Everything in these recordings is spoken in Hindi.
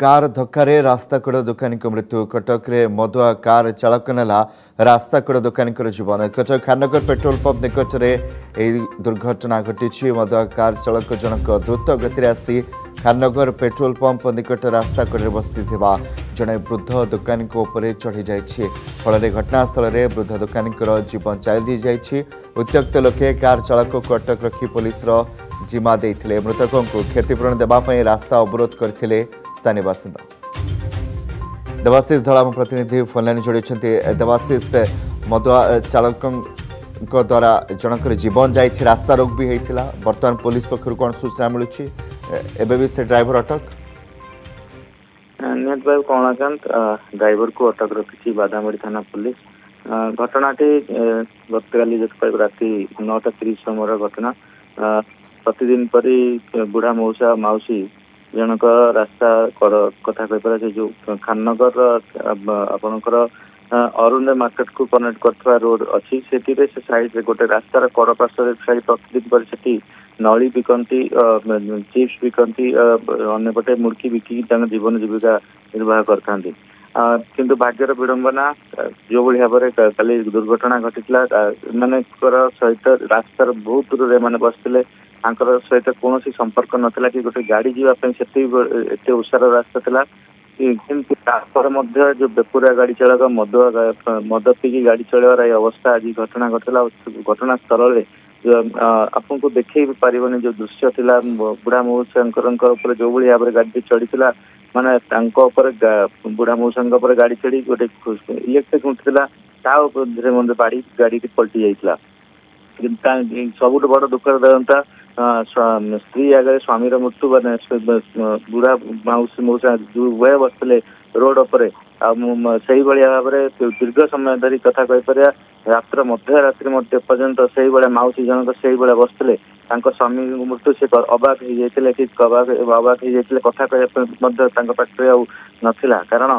कार धक्का रास्ता कड़ दुकानी को मृत्यु। कटक रे मदुआ कार चालक नेला रास्ता कड़ दुकानी जीवन। कटक खाननगर पेट्रोल पंप निकट में दुर्घटना घटी। मदुआ कार चालक जनक द्रुत गति आसी खाननगर पेट्रोल पंप निकट रास्ता कड़े बसी जड़े वृद्ध दुकानी चढ़ी जाइए। फल घटनास्थल में वृद्ध दुकानी जीवन चली जाइए। उत्त्यक्त लोके कार चालक को अटक रखी पुलिस जिम्मा देते मृतकों को क्षतिपूरण देवाई रास्ता अवरोध करते स्थानीय बासिंदा। देवाशीष धड़ा प्रतिनिधि फोनलाइन जोड़ी। देवाशीष, मदुआ चालक द्वारा जनक जीवन जाइए, रास्ता रोक भी होता। बर्तमान पुलिस पक्षर कौन सूचना मिलूँ एवं भी से ड्राइवर अटक निहत भाई कणाकांत ड्राइवर को अटक रखी बादामबाड़ी थाना पुलिस। घटनाटी गतकाली राति 9:30 समय घटना। प्रतिदिन परी बुढ़ा मौसा माउसी जनक रास्ता कथा कहीपर से जो खाननगर आपणकर अरुण मार्केट को कनेक्ट करथवा रोड अच्छी से साइड रे गोटे रास्तार कड़ पार्श्व प्रतिदिन पर से नली बिकती चिप्स बिकती अन्यपटे मुड़की बिकी जीवन जीविका निर्वाह करते। किंतु भाग्यर विडंबना जो भाव कल दुर्घटना घटी सहित रास्तार बहुत दूर में बसते सहित कौन संपर्क नाला कि गोटे गाड़ी जावाई एत उषार रास्ता था। किंतु जो बेपुरा गाड़ी चालक मद पीकी गाड़ी चलवार अवस्था आज घटना घटला। घटनास्थल आपन को देखे भी पारिबनी जो दृश्य थिला बुढ़ा मौसा जो भाव गाड़ी चढ़ी माने बुढ़ा मौसा गाड़ी चढ़ी गोटे इलेक्ट्रिक उठा धीरे मंदे बाड़ी गाड़ी पलटि जाइए। सबुठ बड़ दुखर देता स्त्री आगे स्वामीर मृत्यु बुढ़ा मौसी मौसा जो उभय बसते रोड पर से भाव दीर्घ समय धरी कथा कहीपर रात्र मध्यरात्रि पर्यंत से मौसी जनक से बसते स्वामी मृत्यु से अबाक हो जाते कि अबाक हो कथा कहते पाखे नाला। कारण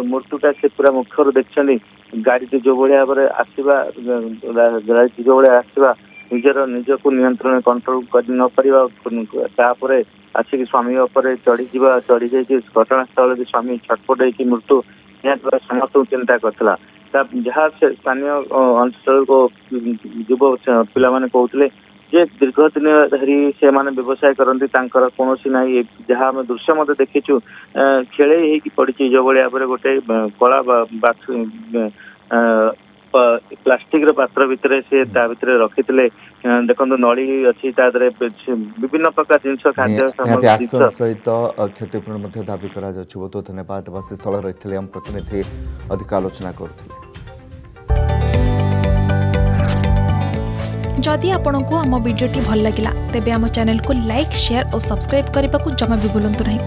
मृत्युटा से पूरा मुख्य देखते गाड़ी जो भाव आसवा गाड़ी जो आसवा निज को नियंत्रण कंट्रोल कर न पार आसिक स्वामी चढ़ी चढ़ी जाइए। घटनास्थल स्वामी छटपट हो मृत्यु समस्त चिंता करता। जहाँ से स्थानीय अंचल को युव पिला कहते जे दीर्घ दिन धरी से माने व्यवसाय करती कौन ना जहाँ आम दृश्य मत देखीचु खेले पड़ी जो भाव गोटे कला प्लास्टिक पात्र भितर से रखी देखो नली अच्छी विभिन्न प्रकार जिन खाद्य सहित क्षतिपूरण दाबी कर धन्यवाद। स्थल रही हम प्रतिनिधि अधिक आलोचना करते। जदि आपंक आम भिडी भल लगा तेब आम चैनल को लाइक शेयर और सब्सक्राइब करने को जमा भी भूलु नहीं।